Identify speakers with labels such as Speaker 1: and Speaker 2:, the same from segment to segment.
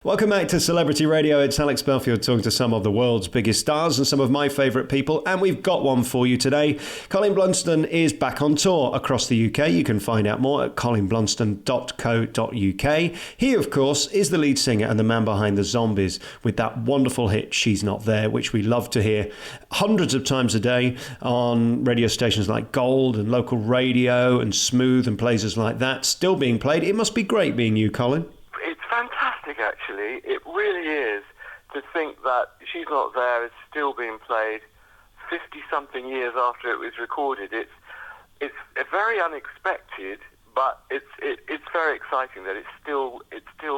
Speaker 1: Welcome back to Celebrity Radio. It's Alex Belfield talking to some of the world's biggest stars and some of my favourite people, and we've got one for you today. Colin Blunstone is back on tour across the UK. You can find out more at colinblunstone.co.uk. He, of course, is the lead singer and the man behind the Zombies with that wonderful hit, She's Not There, which we love to hear hundreds of times a day on radio stations like Gold and local radio and Smooth and places like that. Still being played. It must be great being you, Colin.
Speaker 2: It's fantastic, actually. It really is, to think that She's Not There is still being played 50-something years after it was recorded. It's very unexpected, but it's very exciting that it still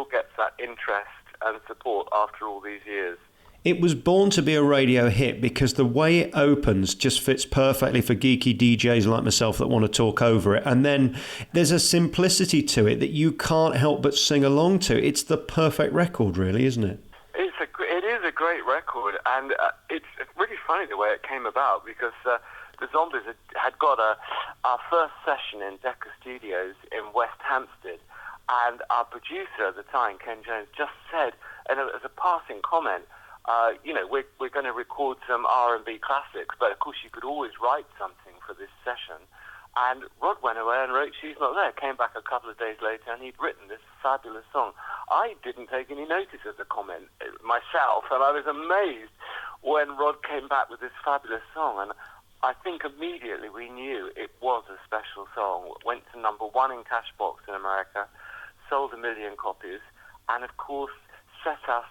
Speaker 2: gets that interest and support after all these years.
Speaker 1: It was born to be a radio hit because the way it opens just fits perfectly for geeky DJs like myself that want to talk over it. And then there's a simplicity to it that you can't help but sing along to. It's the perfect record, really, isn't it?
Speaker 2: It is a great record, and it's really funny the way it came about, because the Zombies had got our first session in Decca Studios in West Hampstead, and our producer at the time, Ken Jones, just said, and as a passing comment, we're going to record some R&B classics, but of course you could always write something for this session. And Rod went away and wrote She's Not There, came back a couple of days later, and he'd written this fabulous song. I didn't take any notice of the comment myself, and I was amazed when Rod came back with this fabulous song. And I think immediately we knew it was a special song. It went to number 1 in Cashbox in America, sold 1 million copies, and of course set us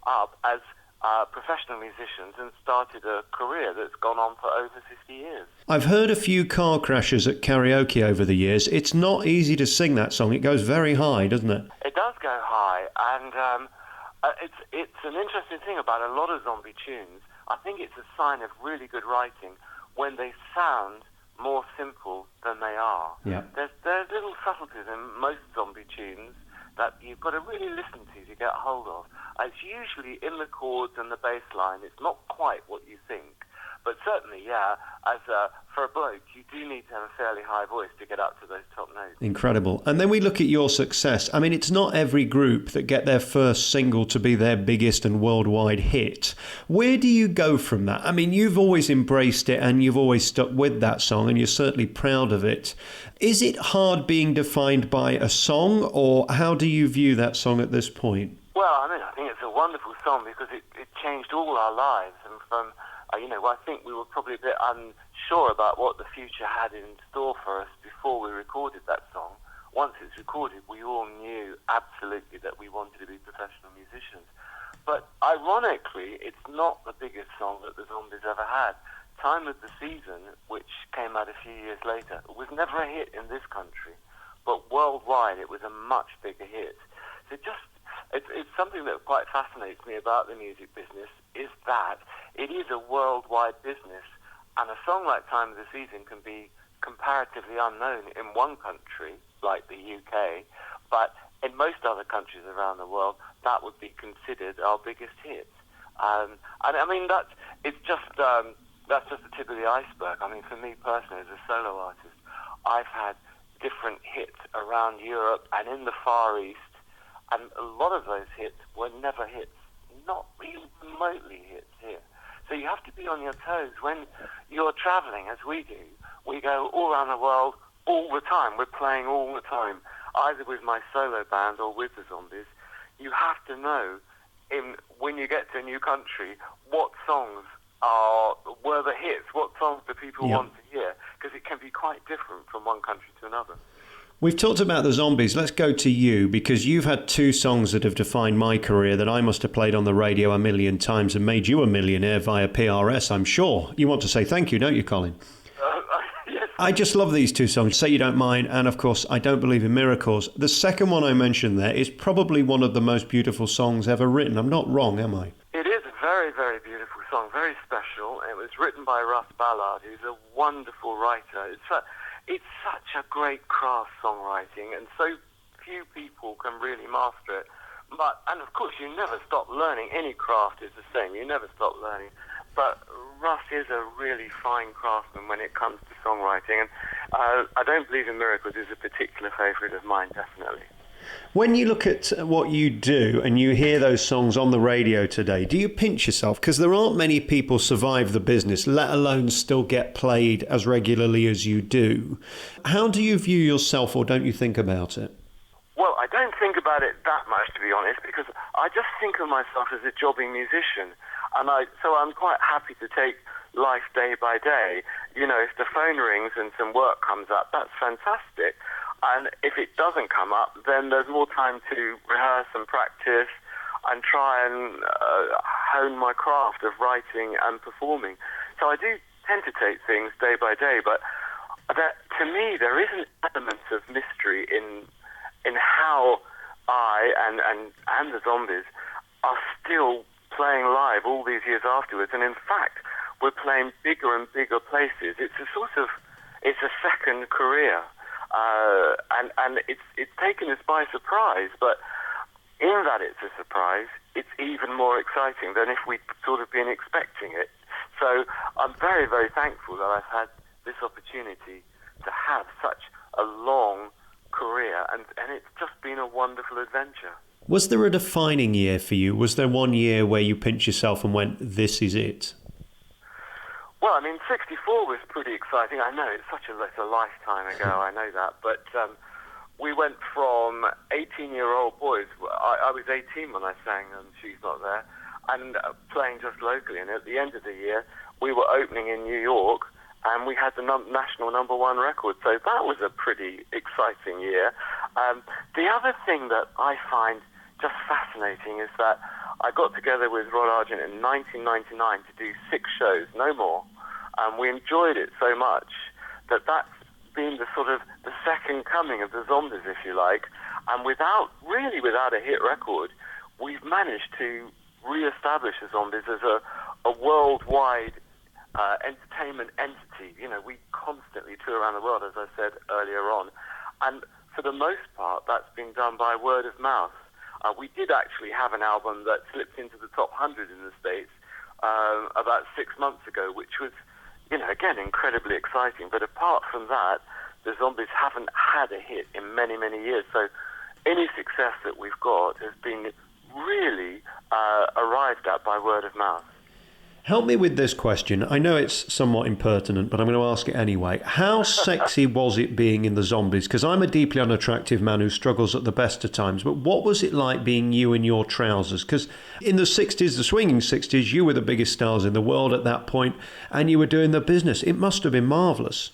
Speaker 2: up as professional musicians and started a career that's gone on for over 50 years.
Speaker 1: I've heard a few car crashes at karaoke over the years. It's not easy to sing that song. It goes very high, doesn't it?
Speaker 2: It does go high, and it's an interesting thing about a lot of zombie tunes. I think it's a sign of really good writing when they sound more simple than they are.
Speaker 1: Yeah.
Speaker 2: There's little subtleties in most zombie tunes that you've got to really listen to get hold of. It's usually in the chords and the bass line. It's not quite what you think. But certainly, yeah, for a bloke, you do need to have a fairly high voice to get up to those top notes.
Speaker 1: Incredible. And then we look at your success. I mean, it's not every group that get their first single to be their biggest and worldwide hit. Where do you go from that? I mean, you've always embraced it and you've always stuck with that song and you're certainly proud of it. Is it hard being defined by a song, or how do you view that song at this point?
Speaker 2: Well, I think it's a wonderful song because it changed all our lives. And from, I think we were probably a bit unsure about what the future had in store for us before we recorded that song. Once it's recorded, we all knew absolutely that we wanted to be professional musicians. But ironically, it's not the biggest song that the Zombies ever had. Time of the Season, which came out a few years later, was never a hit in this country, but worldwide it was a much bigger hit. So it's something that quite fascinates me about the music business, is that it is a worldwide business, and a song like Time of the Season can be comparatively unknown in one country, like the UK, but in most other countries around the world, that would be considered our biggest hit. And I mean, that's just the tip of the iceberg. I mean, for me personally, as a solo artist, I've had different hits around Europe and in the Far East, and a lot of those hits were never hits, not even remotely hits here. So you have to be on your toes when you're traveling, as we do. We go all around the world all the time. We're playing all the time, either with my solo band or with the Zombies. You have to know, when you get to a new country, what songs were the hits, what songs do people want to hear, because it can be quite different from one country to another.
Speaker 1: We've talked about the Zombies. Let's go to you, because you've had 2 songs that have defined my career that I must have played on the radio 1 million times and made you a millionaire via PRS, I'm sure. You want to say thank you, don't you, Colin?
Speaker 2: Yes.
Speaker 1: I just love these 2 songs, Say You Don't Mind, and of course, I Don't Believe in Miracles. The second one I mentioned there is probably one of the most beautiful songs ever written. I'm not wrong, am I?
Speaker 2: It is a very, very beautiful song, very special. It was written by Russ Ballard, who's a wonderful writer. It's such a great craft, songwriting, and so few people can really master it. And of course, you never stop learning. Any craft is the same. You never stop learning. But Russ is a really fine craftsman when it comes to songwriting, and I Don't Believe in Miracles is a particular favourite of mine, definitely.
Speaker 1: When you look at what you do and you hear those songs on the radio today, do you pinch yourself? Because there aren't many people survive the business, let alone still get played as regularly as you do. How do you view yourself, or don't you think about it?
Speaker 2: Well, I don't think about it that much, to be honest, because I just think of myself as a jobbing musician. So I'm quite happy to take life day by day. You know, if the phone rings and some work comes up, that's fantastic. And if it doesn't come up, then there's more time to rehearse and practice and try and hone my craft of writing and performing. So I do tend to take things day by day, but to me there is an element of mystery in how I and the Zombies are still playing live all these years afterwards. And in fact, we're playing bigger and bigger places. It's a second career. And it's taken us by surprise, but in that it's a surprise, it's even more exciting than if we'd sort of been expecting it. So I'm very, very thankful that I've had this opportunity to have such a long career, and it's just been a wonderful adventure.
Speaker 1: Was there a defining year for you? Was there one year where you pinched yourself and went, this is it?
Speaker 2: Well, I mean, 64 was pretty exciting. I know, it's it's a lifetime ago, I know that. But we went from 18-year-old boys, I was 18 when I sang She's Not There, and playing just locally. And at the end of the year, we were opening in New York, and we had the national #1 record. So that was a pretty exciting year. The other thing that I find just fascinating is that I got together with Rod Argent in 1999 to do 6 shows, no more. We enjoyed it so much that's been the sort of the second coming of the Zombies, if you like. And without a hit record, we've managed to re-establish the Zombies as a worldwide entertainment entity. You know, we constantly tour around the world, as I said earlier on. And for the most part, that's been done by word of mouth. We did actually have an album that slipped into the top 100 in the States about 6 months ago, which was, you know, again, incredibly exciting. But apart from that, the Zombies haven't had a hit in many, many years. So any success that we've got has been really arrived at by word of mouth.
Speaker 1: Help me with this question. I know it's somewhat impertinent, but I'm going to ask it anyway. How sexy was it being in the Zombies? Because I'm a deeply unattractive man who struggles at the best of times. But what was it like being you in your trousers? Because in the 60s, the swinging 60s, you were the biggest stars in the world at that point, and you were doing the business. It must have been marvellous.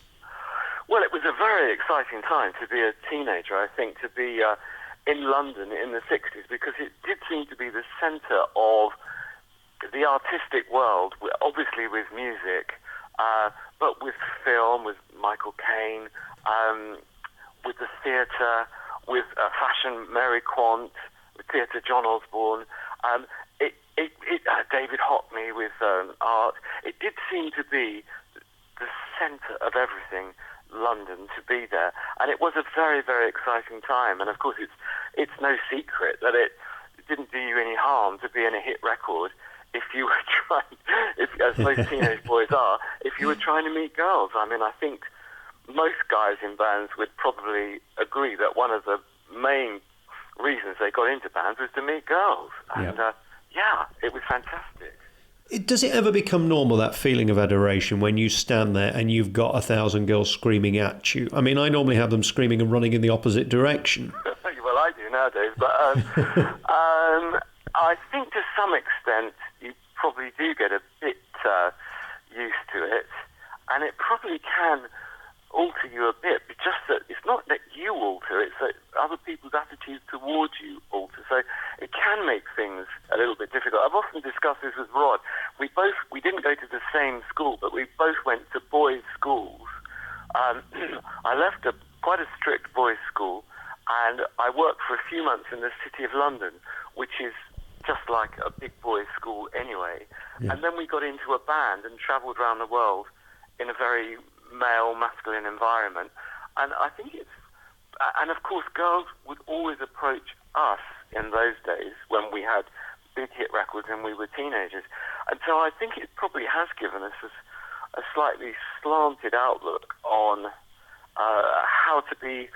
Speaker 2: Well, it was a very exciting time to be a teenager, I think, to be in London in the 60s, because it did seem to be the centre of the artistic world, obviously with music, but with film, with Michael Caine, with the theatre, with fashion, Mary Quant, with theatre, John Osborne, David Hockney with art. It did seem to be the centre of everything, London, to be there, and it was a very, very exciting time. And of course, it's no secret that it didn't do you any harm to be in a hit record if you were trying, as most teenage boys are, if you were trying to meet girls. I mean, I think most guys in bands would probably agree that one of the main reasons they got into bands was to meet girls. And it was fantastic.
Speaker 1: Does it ever become normal, that feeling of adoration, when you stand there and you've got 1,000 girls screaming at you? I mean, I normally have them screaming and running in the opposite direction.
Speaker 2: Well, I do nowadays, but I think to some extent you probably do get a bit used to it, and it probably can alter you a bit, but just that it's not that you alter, it's that other people's attitudes towards you alter. So it can make things a little bit difficult. I've often discussed this with Rod. We didn't go to the same school, but we both went to boys' schools. I left quite a strict boys' school, and I worked for a few months in the City of London, which is just like a big boys' school anyway. Yeah. And then we got into a band and travelled around the world in a very male, masculine environment. And I think and of course girls would always approach us in those days when we had big hit records and we were teenagers. And so I think it probably has given us a slightly slanted outlook on how to be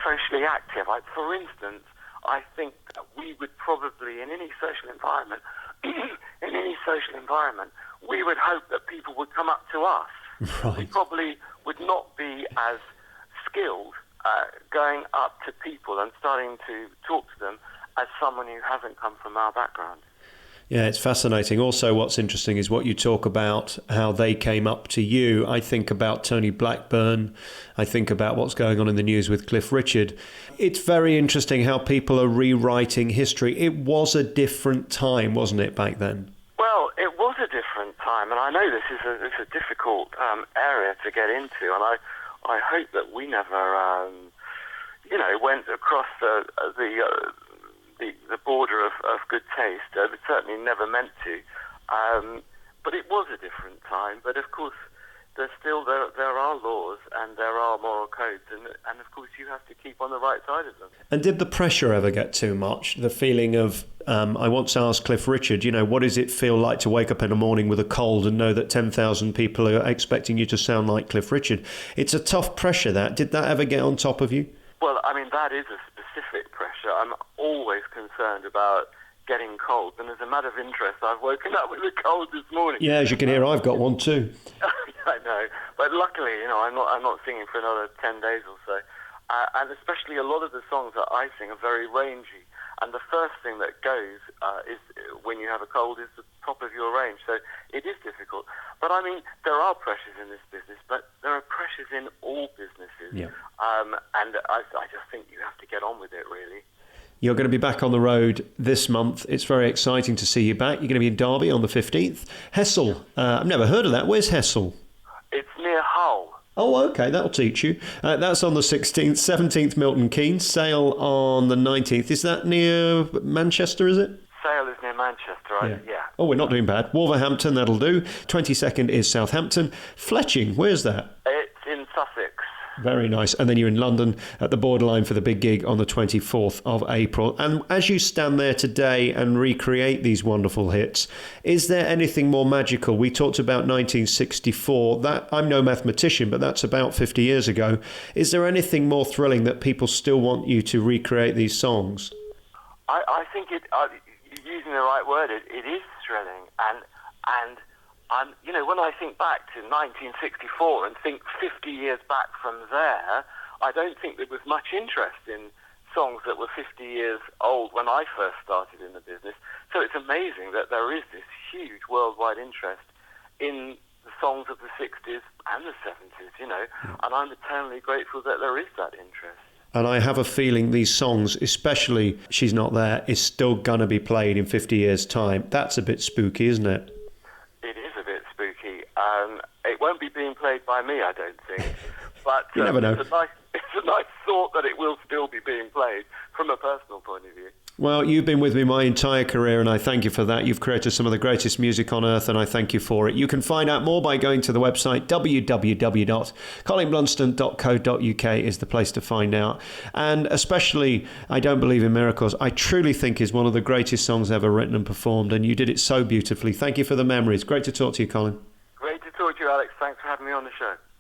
Speaker 2: socially active. For instance, I think that we would probably, in any social environment, we would hope that people would come up to us.
Speaker 1: Right.
Speaker 2: We probably would not be as skilled going up to people and starting to talk to them as someone who hasn't come from our background.
Speaker 1: Yeah, it's fascinating. Also, what's interesting is what you talk about, how they came up to you. I think about Tony Blackburn. I think about what's going on in the news with Cliff Richard. It's very interesting how people are rewriting history. It was a different time, wasn't it, back then?
Speaker 2: Well, it was a different time, and I know this is a difficult area to get into, and I hope that we never, went across the border of good taste. We certainly never meant to. But it was a different time. But of course, there are laws and there are moral codes, and of course you have to keep on the right side of them. And
Speaker 1: did the pressure ever get too much? The feeling of, I once asked Cliff Richard, what does it feel like to wake up in the morning with a cold and know that 10,000 people are expecting you to sound like Cliff Richard? It's a tough pressure, that. Did that ever get on top of you?
Speaker 2: Well, I mean, that is a specific pressure. I'm always concerned about getting colds, and as a matter of interest, I've woken up with a cold this morning.
Speaker 1: Yeah, as you can hear, I've got one too.
Speaker 2: I know, but luckily, I'm not singing for another 10 days or so, and especially a lot of the songs that I sing are very rangy, and the first thing that goes is when you have a cold is the top of your range, so it is difficult. But I mean, there are pressures in this business, but there are pressures in all businesses,
Speaker 1: yeah.
Speaker 2: And I just think you have to get on with it, really.
Speaker 1: You're going to be back on the road this month. It's very exciting to see you back. You're going to be in Derby on the 15th. Hessel, I've never heard of that. Where's Hessel?
Speaker 2: It's near Hull.
Speaker 1: Oh, okay, that'll teach you. That's on the 16th, 17th Milton Keynes, Sale on the 19th. Is that near Manchester, is it?
Speaker 2: Sale is near Manchester, right? Yeah.
Speaker 1: Oh, we're not doing bad. Wolverhampton, that'll do. 22nd is Southampton. Fletching, where's that?
Speaker 2: It's in Sussex.
Speaker 1: Very nice. And then you're in London at the Borderline for the big gig on the 24th of April. And as you stand there today and recreate these wonderful hits, is there anything more magical? We talked about 1964. That I'm no mathematician, but that's about 50 years ago. Is there anything more thrilling that people still want you to recreate these songs?
Speaker 2: I think you're using the right word. It is thrilling. And when I think back to 1964 and think 50 years back from there, I don't think there was much interest in songs that were 50 years old when I first started in the business. So it's amazing that there is this huge worldwide interest in the songs of the 60s and the 70s, and I'm eternally grateful that there is that interest.
Speaker 1: And I have a feeling these songs, especially She's Not There, is still going to be played in 50 years' time. That's a bit spooky, isn't it?
Speaker 2: It is a bit spooky. It won't be being played by me, I don't think. But
Speaker 1: you never know.
Speaker 2: It's a nice thought that it will still be being played from a personal point of view.
Speaker 1: Well, you've been with me my entire career, and I thank you for that. You've created some of the greatest music on earth, and I thank you for it. You can find out more by going to the website. www.colinblunstone.co.uk is the place to find out. And especially, I Don't Believe in Miracles, I truly think is one of the greatest songs ever written and performed, and you did it so beautifully. Thank you for the memories. Great to talk to you, Colin.
Speaker 2: Great to talk to you, Alex. Thanks for having me on the show.